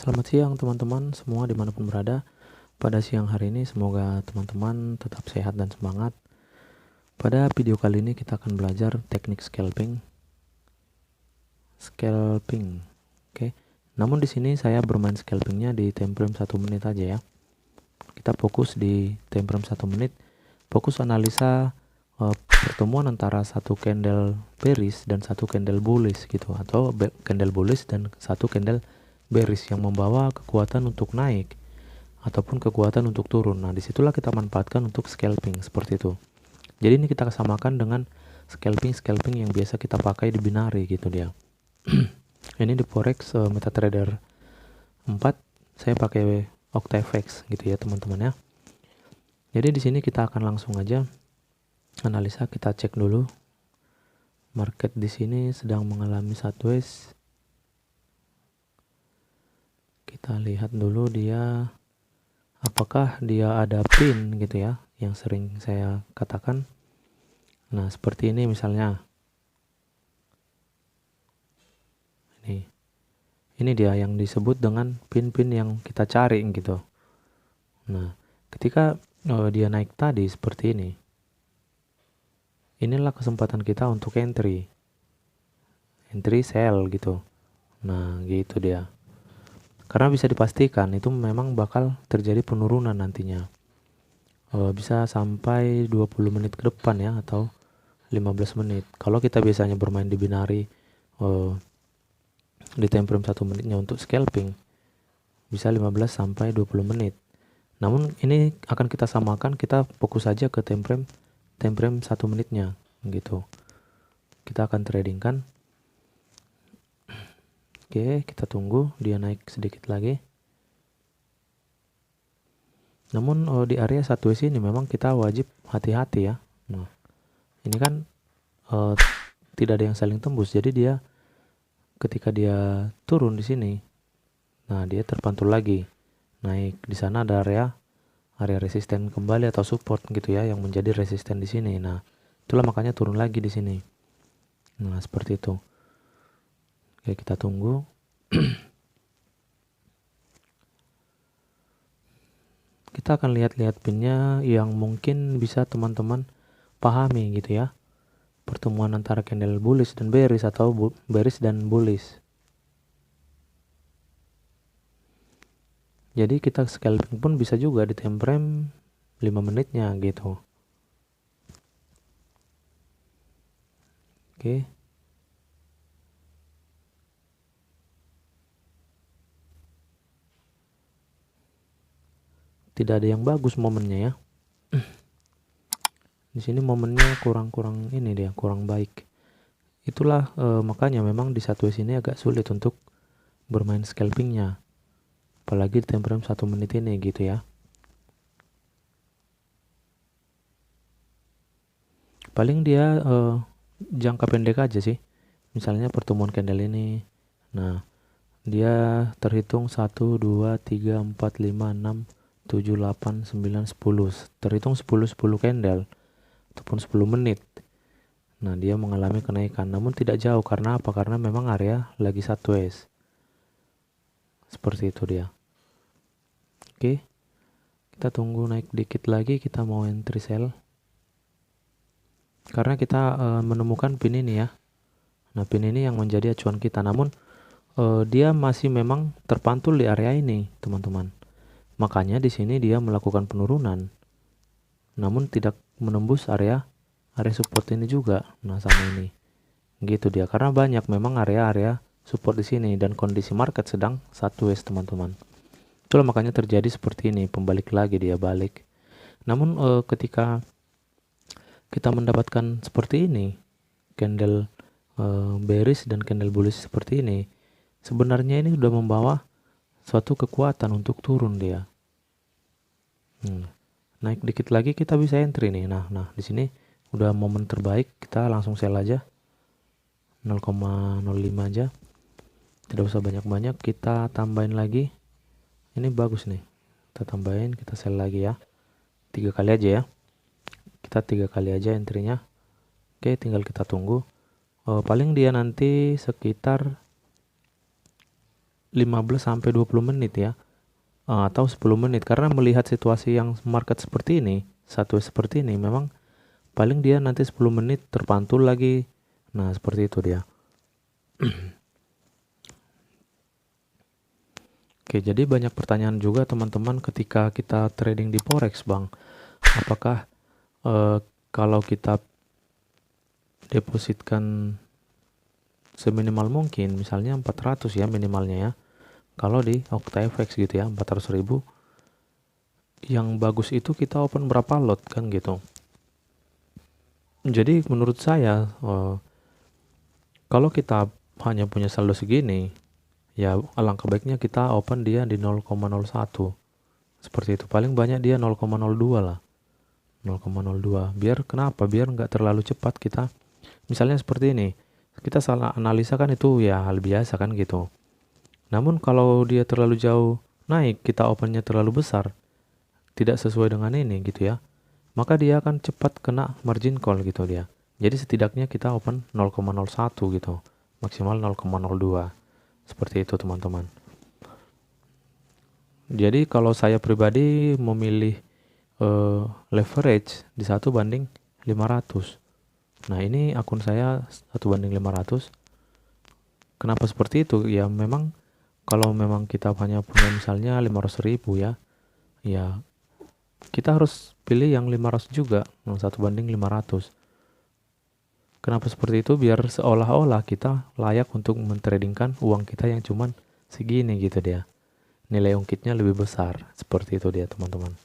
Selamat siang teman-teman semua dimanapun berada. Pada siang hari ini semoga teman-teman tetap sehat dan semangat. Pada video kali ini kita akan belajar teknik scalping. Oke. Namun di sini saya bermain scalpingnya di time frame 1 menit aja ya. Kita fokus di time frame 1 menit. Fokus analisa pertemuan antara satu candle bearish dan satu candle bullish gitu, atau candle bullish dan satu candle bearish yang membawa kekuatan untuk naik ataupun kekuatan untuk turun. Nah, disitulah kita manfaatkan untuk scalping seperti itu. Jadi ini kita samakan dengan scalping yang biasa kita pakai di binary gitu dia. Ini di forex MetaTrader 4 saya pakai OctaFX gitu ya teman-teman ya. Jadi di sini kita akan langsung aja analisa. Kita cek dulu market di sini sedang mengalami sideways. Kita lihat dulu dia apakah dia ada pin gitu ya, yang sering saya katakan. Nah, seperti ini misalnya. Ini dia yang disebut dengan pin-pin yang kita cari gitu. Nah, ketika dia naik tadi seperti ini, inilah kesempatan kita untuk entry sell gitu. Nah, gitu dia. Karena bisa dipastikan itu memang bakal terjadi penurunan nantinya. Bisa sampai 20 menit ke depan ya, atau 15 menit. Kalau kita biasanya bermain di binary di time frame 1 menitnya untuk scalping bisa 15 sampai 20 menit. Namun ini akan kita samakan, kita fokus saja ke time frame 1 menitnya gitu. Kita akan tradingkan. Oke, kita tunggu dia naik sedikit lagi. Namun di area sideways ini memang kita wajib hati-hati ya. Nah, ini kan tidak ada yang saling tembus, jadi dia ketika dia turun di sini, nah dia terpantul lagi naik. Di sana ada area resisten kembali atau support gitu ya, yang menjadi resisten di sini. Nah, itulah makanya turun lagi di sini. Nah, seperti itu. Oke, kita tunggu. Kita akan lihat-lihat pinnya yang mungkin bisa teman-teman pahami gitu ya. Pertemuan antara candle bullish dan bearish atau bearish dan bullish. Jadi kita scalping pun bisa juga di time frame 5 menitnya gitu. Oke. Tidak ada yang bagus momennya ya. Di sini momennya kurang ini dia, kurang baik. Itulah makanya memang di sideways ini agak sulit untuk bermain scalpingnya. Apalagi di time frame 1 menit ini gitu ya. Paling dia jangka pendek aja sih. Misalnya pertemuan candle ini. Nah, dia terhitung 1, 2, 3, 4, 5, 6, 7, 8, 9, 10. Terhitung 10 candle ataupun 10 menit. Nah, dia mengalami kenaikan, namun tidak jauh. Karena apa? Karena memang area lagi sideways. Seperti itu dia. Oke. Kita tunggu naik dikit lagi, kita mau entry sell. Karena kita menemukan pin ini ya. Nah, pin ini yang menjadi acuan kita. Namun dia masih memang terpantul di area ini, teman-teman. Makanya di sini dia melakukan penurunan. Namun tidak menembus area support ini juga. Nah, sama ini. Gitu dia. Karena banyak memang area support di sini dan kondisi market sedang sideways, teman-teman. Itulah makanya terjadi seperti ini, pembalik lagi dia balik. Namun ketika kita mendapatkan seperti ini, candle bearish dan candle bullish seperti ini, sebenarnya ini sudah membawa suatu kekuatan untuk turun dia. Naik dikit lagi kita bisa entry nih. Nah, di sini udah momen terbaik, kita langsung sell aja. 0,05 aja. Tidak usah banyak-banyak, kita tambahin lagi. Ini bagus nih. Kita tambahin, kita sell lagi ya. 3 kali aja ya. Kita 3 kali aja entry-nya. Oke, tinggal kita tunggu. Paling dia nanti sekitar 15 sampai 20 menit ya, atau 10 menit, karena melihat situasi yang market seperti ini, satu seperti ini, memang paling dia nanti 10 menit terpantul lagi. Nah, seperti itu dia. Oke, jadi banyak pertanyaan juga teman-teman ketika kita trading di forex, Bang. Apakah kalau kita depositkan seminimal mungkin, misalnya 400 ya minimalnya ya, kalau di OctaFX gitu ya, 400.000, yang bagus itu kita open berapa lot kan gitu. Jadi menurut saya kalau kita hanya punya saldo segini, ya alangkah baiknya kita open dia di 0,01 seperti itu. Paling banyak dia 0,02 lah, 0,02. Biar kenapa? Biar nggak terlalu cepat kita. Misalnya seperti ini, kita salah analisa kan, itu ya hal biasa kan gitu. Namun kalau dia terlalu jauh naik, kita opennya terlalu besar, tidak sesuai dengan ini gitu ya, maka dia akan cepat kena margin call gitu dia. Jadi setidaknya kita open 0,01 gitu, maksimal 0,02. Seperti itu teman-teman. Jadi kalau saya pribadi memilih leverage di 1:500. Nah, ini akun saya 1:500. Kenapa seperti itu? Ya memang kalau memang kita hanya punya misalnya 500.000 ya, ya kita harus pilih yang 500 juga, 1:500. Kenapa seperti itu? Biar seolah-olah kita layak untuk mentradingkan uang kita yang cuman segini gitu dia. Nilai ungkitnya lebih besar. Seperti itu dia teman-teman.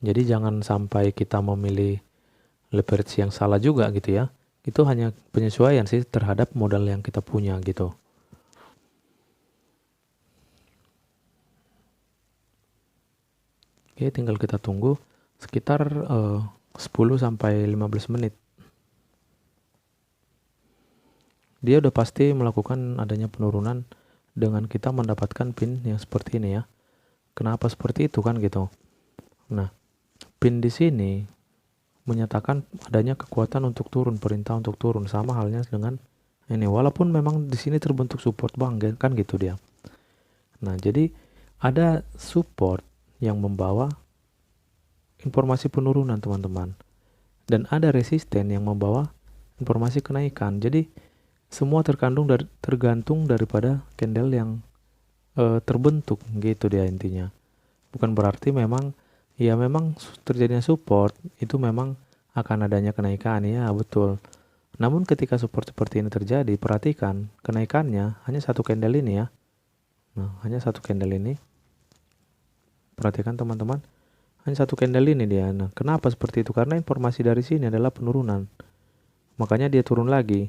Jadi jangan sampai kita memilih leverage yang salah juga gitu ya. Itu hanya penyesuaian sih terhadap modal yang kita punya gitu. Oke, tinggal kita tunggu sekitar 10 sampai 15 menit. Dia udah pasti melakukan adanya penurunan dengan kita mendapatkan pin yang seperti ini ya. Kenapa seperti itu kan gitu. Nah, pin di sini menyatakan adanya kekuatan untuk turun, perintah untuk turun, sama halnya dengan ini. Walaupun memang di sini terbentuk support bang kan gitu dia. Nah, jadi ada support yang membawa informasi penurunan teman-teman, dan ada resisten yang membawa informasi kenaikan. Jadi semua tergantung daripada candle yang terbentuk gitu dia intinya. Bukan berarti memang terjadinya support itu memang akan adanya kenaikan ya, betul. Namun ketika support seperti ini terjadi, perhatikan kenaikannya hanya satu candle ini ya. Nah, hanya satu candle ini. Perhatikan teman-teman, hanya satu candle ini dia. Nah, kenapa seperti itu? Karena informasi dari sini adalah penurunan. Makanya dia turun lagi.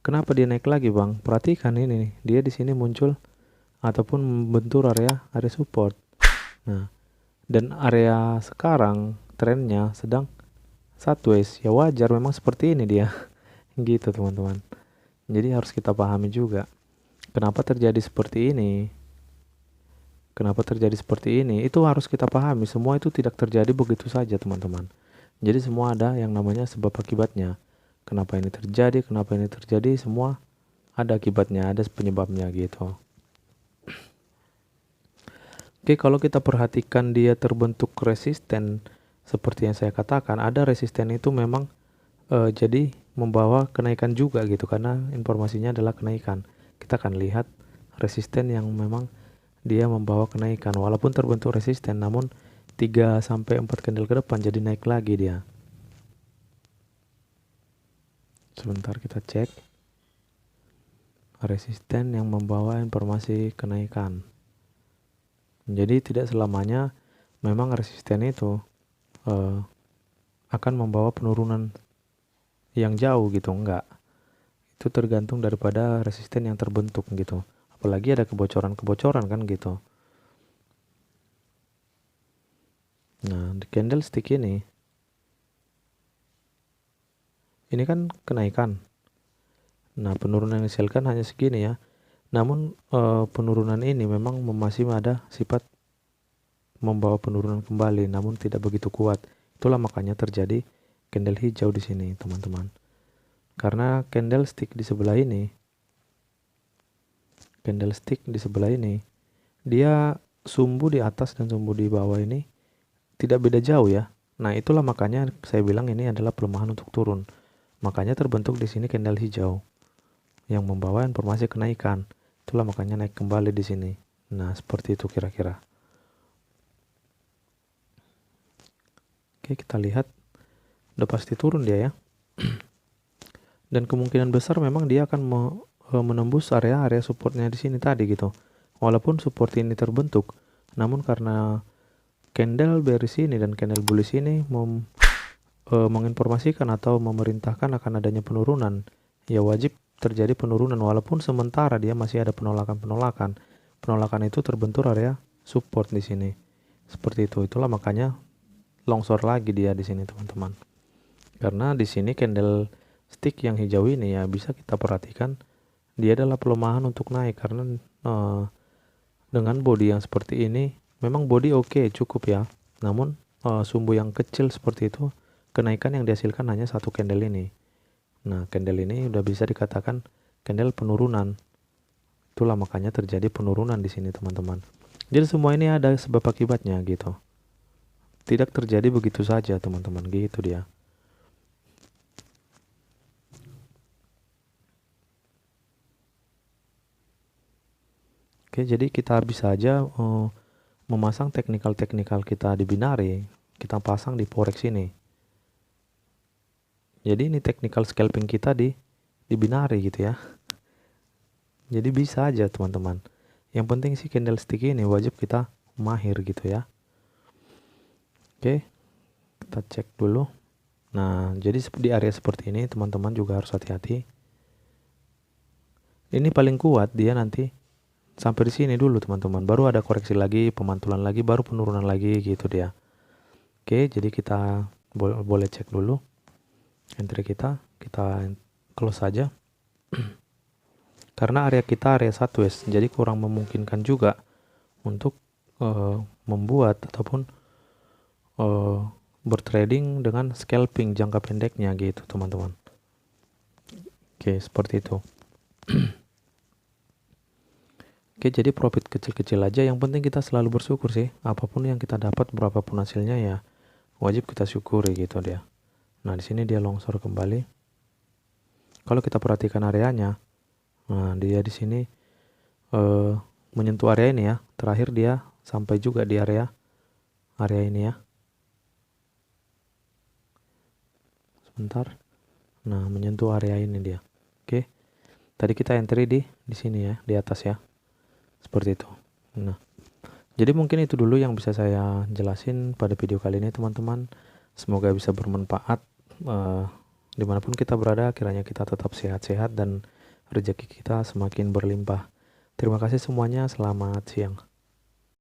Kenapa dia naik lagi, Bang? Perhatikan ini, dia di sini muncul ataupun membentur area support. Nah, dan area sekarang trennya sedang sideways. Ya wajar memang seperti ini dia. Gitu, teman-teman. Jadi harus kita pahami juga kenapa terjadi seperti ini. Kenapa terjadi seperti ini? Itu harus kita pahami. Semua itu tidak terjadi begitu saja, teman-teman. Jadi semua ada yang namanya sebab akibatnya. Kenapa ini terjadi, semua ada akibatnya, ada penyebabnya gitu. Oke, kalau kita perhatikan dia terbentuk resisten seperti yang saya katakan, ada resisten itu memang jadi membawa kenaikan juga gitu, karena informasinya adalah kenaikan. Kita akan lihat resisten yang memang dia membawa kenaikan, walaupun terbentuk resisten, namun 3 sampai 4 candle ke depan jadi naik lagi dia. Sebentar kita cek resisten yang membawa informasi kenaikan. Jadi tidak selamanya memang resisten itu akan membawa penurunan yang jauh gitu, enggak. Itu tergantung daripada resisten yang terbentuk gitu. Apalagi ada kebocoran-kebocoran kan gitu. Nah, di candlestick ini kan kenaikan. Nah, penurunan yang dihasilkan hanya segini ya. Namun penurunan ini memang masih ada sifat membawa penurunan kembali, namun tidak begitu kuat. Itulah makanya terjadi candle hijau di sini, teman-teman. Karena candlestick di sebelah ini candlestick di sebelah ini, dia sumbu di atas dan sumbu di bawah ini tidak beda jauh ya. Nah, itulah makanya saya bilang ini adalah pelemahan untuk turun. Makanya terbentuk di sini candle hijau yang membawa informasi kenaikan. Itulah makanya naik kembali di sini. Nah, seperti itu kira-kira. Oke, kita lihat. Udah pasti turun dia ya. Dan kemungkinan besar memang dia akan menembus area supportnya di sini tadi gitu. Walaupun support ini terbentuk, namun karena candle bearish ini dan candle bullish ini menginformasikan atau memerintahkan akan adanya penurunan, ya wajib terjadi penurunan walaupun sementara dia masih ada penolakan. Penolakan itu terbentur area support di sini. Seperti itu. Itulah makanya longsor lagi dia di sini, teman-teman. Karena di sini candle stick yang hijau ini ya bisa kita perhatikan dia adalah pelemahan untuk naik karena dengan body yang seperti ini memang body oke, cukup ya. Namun sumbu yang kecil seperti itu, kenaikan yang dihasilkan hanya satu candle ini. Nah, candle ini udah bisa dikatakan candle penurunan. Itulah makanya terjadi penurunan di sini, teman-teman. Jadi semua ini ada sebab akibatnya gitu. Tidak terjadi begitu saja, teman-teman. Gitu dia. Oke, jadi kita bisa aja memasang teknikal kita di binary, kita pasang di forex ini. Jadi ini technical scalping kita di binary gitu ya. Jadi bisa aja teman-teman. Yang penting sih candlestick ini wajib kita mahir gitu ya. Oke, kita cek dulu. Nah, jadi di area seperti ini teman-teman juga harus hati-hati. Ini paling kuat dia nanti sampai di sini dulu teman-teman. Baru ada koreksi lagi, pemantulan lagi, baru penurunan lagi gitu dia. Oke, jadi kita boleh cek dulu entry kita close saja. Karena area kita area sideways, jadi kurang memungkinkan juga untuk membuat ataupun bertrading dengan scalping jangka pendeknya gitu teman-teman. Oke, seperti itu. Oke, jadi profit kecil-kecil aja, yang penting kita selalu bersyukur sih. Apapun yang kita dapat, berapapun hasilnya ya wajib kita syukuri gitu dia. Nah, di sini dia longsor kembali. Kalau kita perhatikan areanya, nah dia di sini menyentuh area ini ya. Terakhir dia sampai juga di area ini ya. Sebentar. Nah, menyentuh area ini dia. Oke. Tadi kita entry di sini ya, di atas ya. Seperti itu. Nah, jadi mungkin itu dulu yang bisa saya jelasin pada video kali ini teman-teman. Semoga bisa bermanfaat. Dimanapun kita berada, kiranya kita tetap sehat-sehat dan rezeki kita semakin berlimpah. Terima kasih semuanya, selamat siang.